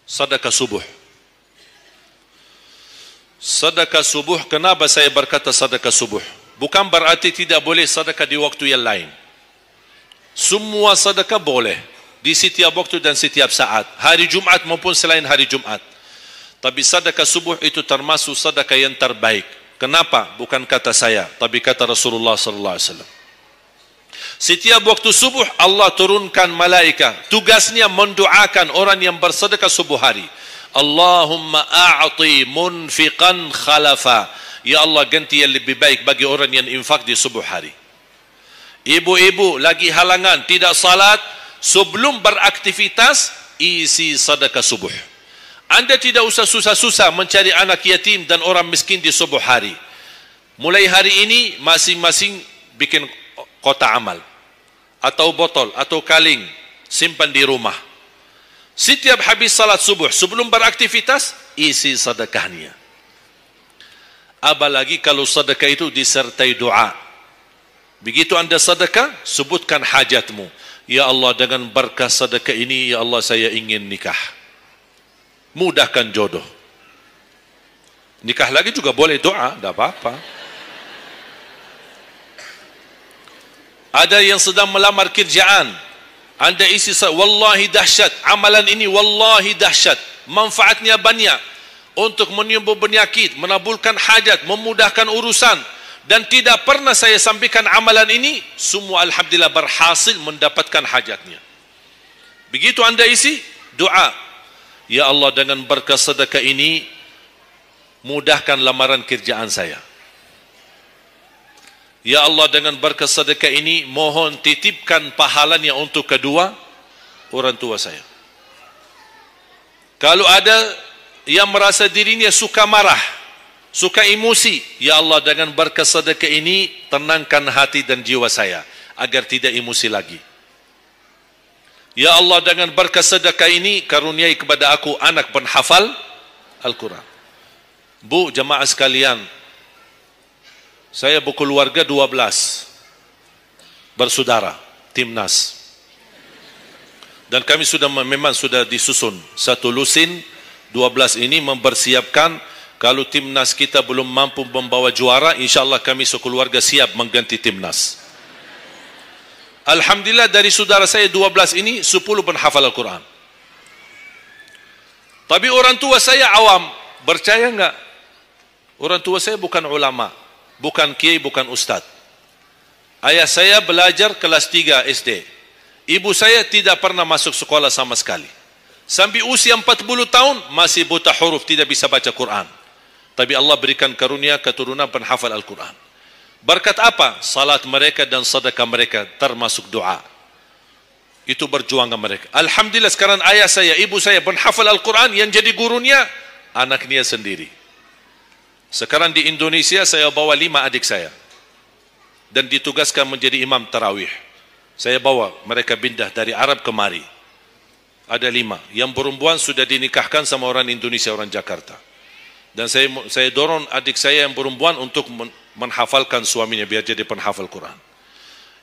Sedekah subuh. Sedekah subuh, kenapa saya berkata sedekah subuh? Bukan berarti tidak boleh sedekah di waktu yang lain. Semua sedekah boleh di setiap waktu dan setiap saat, hari Jumat maupun selain hari Jumat. Tapi sedekah subuh itu termasuk sedekah yang terbaik. Kenapa? Bukan kata saya, tapi kata Rasulullah sallallahu alaihi wasallam. Setiap waktu subuh Allah turunkan malaikat, tugasnya mendoakan orang yang bersedekah subuh hari. Allahumma a'ti munfiqan khalafa. Ya Allah, ganti yang lebih baik bagi orang yang infak di subuh hari. Ibu-ibu lagi halangan tidak salat, sebelum beraktivitas isi sedekah subuh. Anda tidak usah susah-susah mencari anak yatim dan orang miskin di subuh hari. Mulai hari ini masing-masing bikin kotak amal atau botol atau kaleng, simpan di rumah. Setiap habis salat subuh sebelum beraktivitas isi sedekahnya. Apalagi kalau sedekah itu disertai doa. Begitu anda sedekah, sebutkan hajatmu. Ya Allah, dengan berkah sedekah ini, ya Allah, saya ingin nikah. Mudahkan jodoh. Nikah lagi juga boleh doa, tidak apa-apa. Ada yang sedang melamar kerjaan, anda isi, wallahi dahsyat, amalan ini wallahi dahsyat, manfaatnya banyak untuk menyembuh penyakit, menabulkan hajat, memudahkan urusan, dan tidak pernah saya sampaikan amalan ini, semua alhamdulillah berhasil mendapatkan hajatnya. Begitu anda isi, doa, ya Allah, dengan berkah sedekah ini mudahkan lamaran kerjaan saya. Ya Allah, dengan berkah sedekah ini mohon titipkan pahalanya untuk kedua orang tua saya. Kalau ada yang merasa dirinya suka marah, suka emosi, ya Allah, dengan berkah sedekah ini tenangkan hati dan jiwa saya agar tidak emosi lagi. Ya Allah, dengan berkah sedekah ini karuniai kepada aku anak penghafal Al-Quran. Bu, jemaah sekalian, saya berkeluarga 12 bersaudara, timnas. Dan kami memang sudah disusun satu lusin, 12 ini mempersiapkan kalau timnas kita belum mampu membawa juara, insyaAllah kami sekeluarga siap mengganti timnas. Alhamdulillah dari saudara saya 12 ini 10 penghafal Al-Quran. Tapi orang tua saya awam, percaya enggak? Orang tua saya bukan ulama, bukan kiai, bukan ustaz. Ayah saya belajar kelas 3 SD. Ibu saya tidak pernah masuk sekolah sama sekali. Sampai usia 40 tahun masih buta huruf, tidak bisa baca Quran. Tapi Allah berikan karunia keturunan penghafal Al-Quran. Berkat apa? Salat mereka dan sedekah mereka, termasuk doa. Itu berjuangan mereka. Alhamdulillah sekarang ayah saya, ibu saya penghafal Al-Quran, yang jadi gurunya anaknya sendiri. Sekarang di Indonesia saya bawa 5 adik saya dan ditugaskan menjadi imam tarawih. Saya bawa mereka pindah dari Arab kemari. Ada 5. Yang perempuan sudah dinikahkan sama orang Indonesia, orang Jakarta. Dan saya dorong adik saya yang perempuan untuk menghafalkan suaminya biar jadi penghafal Quran.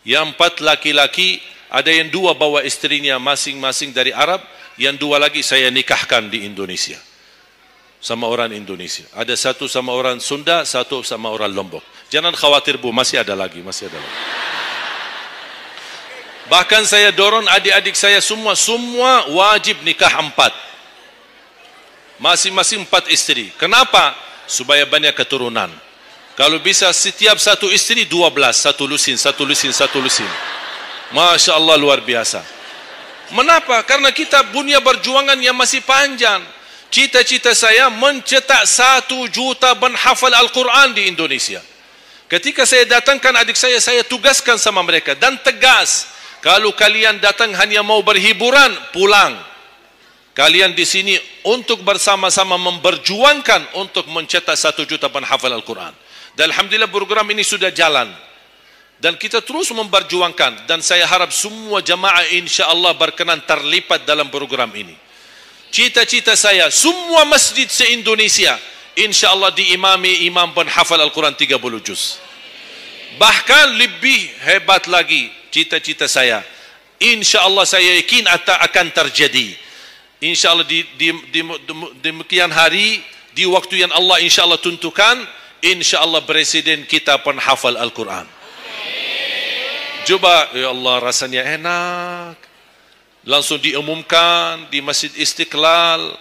Yang 4 laki-laki, ada yang 2 bawa istrinya masing-masing dari Arab, yang 2 lagi saya nikahkan di Indonesia sama orang Indonesia. Ada 1 sama orang Sunda, 1 sama orang Lombok. Jangan khawatir Bu, masih ada lagi, masih ada lagi. Bahkan saya dorong adik-adik saya semua wajib nikah 4. Masing-masing 4 istri. Kenapa? Supaya banyak keturunan. Kalau bisa setiap 1 istri 12, 1 lusin, 1 lusin, 1 lusin. Masya Allah, luar biasa. Mengapa? Karena kita punya perjuangan yang masih panjang. Cita-cita saya mencetak 1 juta penghafal Al-Quran di Indonesia. Ketika saya datangkan adik saya tugaskan sama mereka dan tegas. Kalau kalian datang hanya mau berhiburan, pulang. Kalian di sini untuk bersama-sama memperjuangkan untuk mencetak 1 juta penghafal Al-Quran. Dan alhamdulillah program ini sudah jalan. Dan kita terus memperjuangkan. Dan saya harap semua jamaah insya-Allah berkenan terlibat dalam program ini. Cita-cita saya, semua masjid se-Indonesia insya-Allah diimami imam penghafal Al-Quran 30 juz. Bahkan lebih hebat lagi cita-cita saya. InsyaAllah saya yakin akan terjadi. InsyaAllah di demikian hari, di waktu yang Allah insyaAllah tentukan, insyaAllah presiden kita penghafal Al-Quran. Coba, ya Allah, rasanya enak. Langsung diumumkan di Masjid Istiqlal,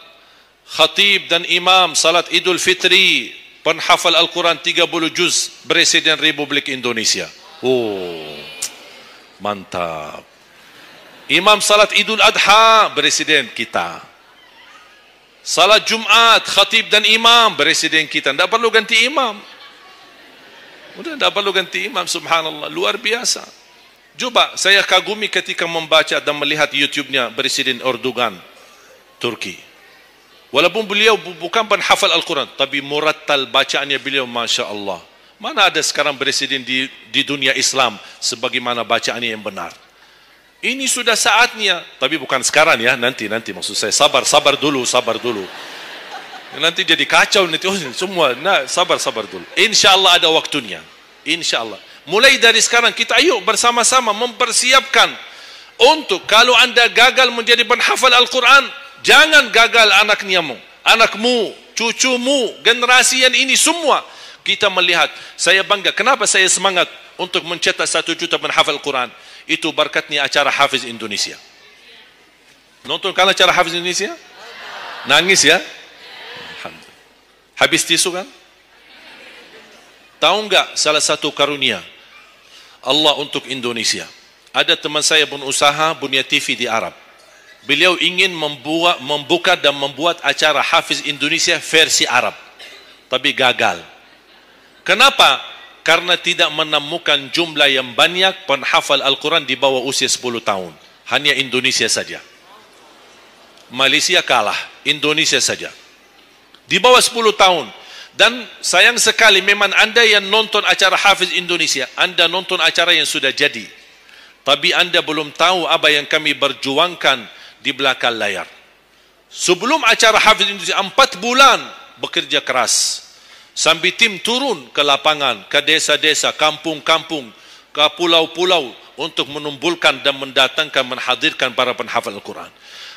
khatib dan imam salat Idul Fitri, penghafal Al-Quran 30 juz, Presiden Republik Indonesia. Oh, mantap. Imam salat Idul Adha, Presiden kita. Salat Jumat, khatib dan imam, Presiden kita. Tidak perlu ganti imam. Sudah tidak perlu ganti imam, subhanallah. Luar biasa. Coba, saya kagumi ketika membaca dan melihat YouTube-nya Presiden Erdogan, Turki. Walaupun beliau bukan penghafal Al-Quran, tapi murattal bacaannya beliau, Masya Allah. Mana ada sekarang presiden di dunia Islam sebagaimana bacaannya yang benar. Ini sudah saatnya, tapi bukan sekarang ya, nanti maksud saya, sabar dulu. Nanti jadi kacau nanti, semua, sabar dulu. InsyaAllah ada waktunya, insyaAllah. Mulai dari sekarang kita ayo bersama-sama mempersiapkan untuk kalau anda gagal menjadi penghafal Al-Quran, jangan gagal anakmu, cucumu, generasi yang ini semua. Kita melihat, saya bangga. Kenapa saya semangat untuk mencetak 1 juta penghafal Al-Quran? Itu berkatnya acara Hafiz Indonesia. Nonton kan acara Hafiz Indonesia? Nangis ya? Habis tisu kan? Tahu enggak salah satu karunia Allah untuk Indonesia? Ada teman saya berusaha punya TV di Arab. Beliau ingin membuka dan membuat acara Hafiz Indonesia versi Arab, tapi gagal. Kenapa? Karena tidak menemukan jumlah yang banyak penghafal Al-Quran di bawah usia 10 tahun. Hanya Indonesia saja. Malaysia kalah, Indonesia saja. Di bawah 10 tahun. Dan sayang sekali memang anda yang nonton acara Hafiz Indonesia, anda nonton acara yang sudah jadi. Tapi anda belum tahu apa yang kami berjuangkan di belakang layar. Sebelum acara Hafiz Indonesia, 4 bulan bekerja keras. Sambil tim turun ke lapangan, ke desa-desa, kampung-kampung, ke pulau-pulau untuk menumbulkan dan mendatangkan, menhadirkan para penghafal Al-Quran.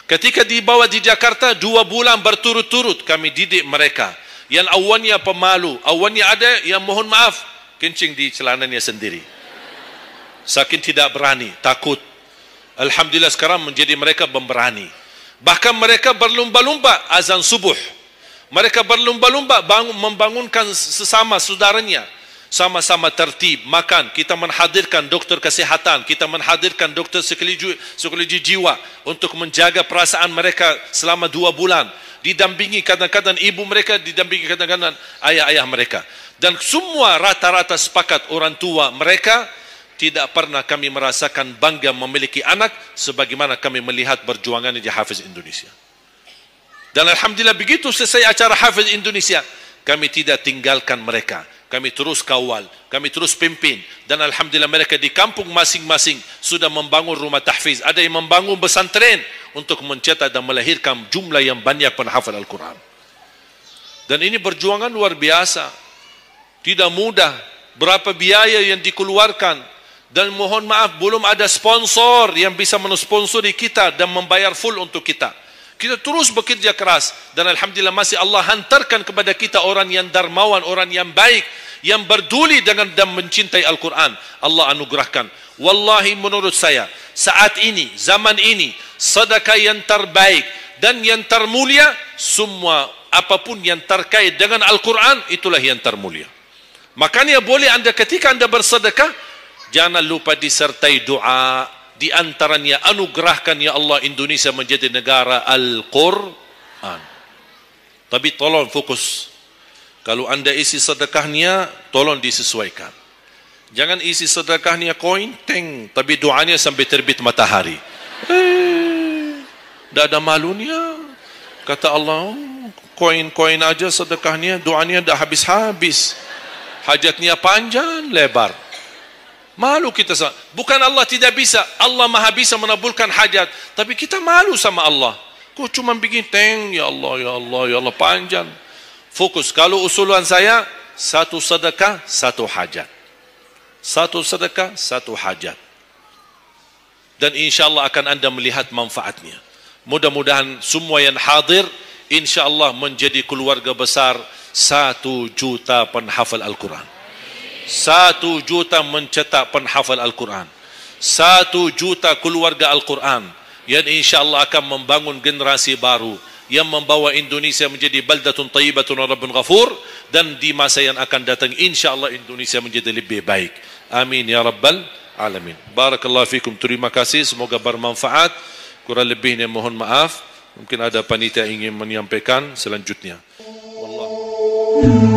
Ketika dibawa di Jakarta, 2 bulan berturut-turut kami didik mereka. Yang awalnya pemalu, awalnya ada yang mohon maaf, kencing di celananya sendiri. Saking tidak berani, takut. Alhamdulillah sekarang menjadi mereka pemberani. Bahkan mereka berlumba-lumba azan subuh. Mereka berlumba-lumba membangunkan sesama saudaranya. Sama-sama tertib, makan. Kita menghadirkan doktor kesehatan. Kita menghadirkan doktor psikologi jiwa untuk menjaga perasaan mereka selama 2 bulan. Didampingi kadang-kadang ibu mereka, didampingi kadang-kadang ayah-ayah mereka. Dan semua rata-rata sepakat orang tua mereka, tidak pernah kami merasakan bangga memiliki anak sebagaimana kami melihat perjuangan di Hafiz Indonesia. Dan alhamdulillah begitu selesai acara Hafiz Indonesia, kami tidak tinggalkan mereka. Kami terus kawal, kami terus pimpin. Dan alhamdulillah mereka di kampung masing-masing sudah membangun rumah tahfiz. Ada yang membangun pesantren untuk mencetak dan melahirkan jumlah yang banyak penghafal Al-Quran. Dan ini perjuangan luar biasa. Tidak mudah. Berapa biaya yang dikeluarkan. Dan mohon maaf, belum ada sponsor yang bisa mensponsori kita dan membayar full untuk kita. Kita terus bekerja keras dan alhamdulillah masih Allah hantarkan kepada kita orang yang dermawan, orang yang baik, yang berduli dengan dan mencintai Al-Quran. Allah anugerahkan. Wallahi menurut saya, saat ini, zaman ini, sedekah yang terbaik dan yang termulia, semua apapun yang terkait dengan Al-Quran, itulah yang termulia. Makanya boleh anda ketika anda bersedekah, jangan lupa disertai doa. Di antaranya anugerahkan ya Allah Indonesia menjadi negara Al-Quran. Tapi tolong fokus. Kalau anda isi sedekahnya, tolong disesuaikan. Jangan isi sedekahnya koin, tapi doanya sampai terbit matahari. Tidak ada malunya. Kata Allah, koin-koin aja sedekahnya, doanya dah habis-habis. Hajatnya panjang, lebar. Malu kita sama. Bukan Allah tidak bisa. Allah maha bisa menabulkan hajat. Tapi kita malu sama Allah. Kok cuma bikin ya Allah, ya Allah, ya Allah, panjang. Fokus. Kalau usulan saya, 1 sedekah, 1 hajat. satu sedekah, satu hajat. Dan insyaAllah akan anda melihat manfaatnya. Mudah-mudahan semua yang hadir insyaAllah menjadi keluarga besar 1 juta penghafal Al-Quran. 1 juta mencetak penghafal Al-Quran. 1 juta keluarga Al-Quran yang insyaAllah akan membangun generasi baru yang membawa Indonesia menjadi baldatun tayyibatun wa rabbun ghafur, dan di masa yang akan datang insyaAllah Indonesia menjadi lebih baik. Amin ya rabbal alamin. Barakallahu fikum. Terima kasih, semoga bermanfaat. Kurang lebihnya mohon maaf. Mungkin ada panitia ingin menyampaikan selanjutnya. Wallahu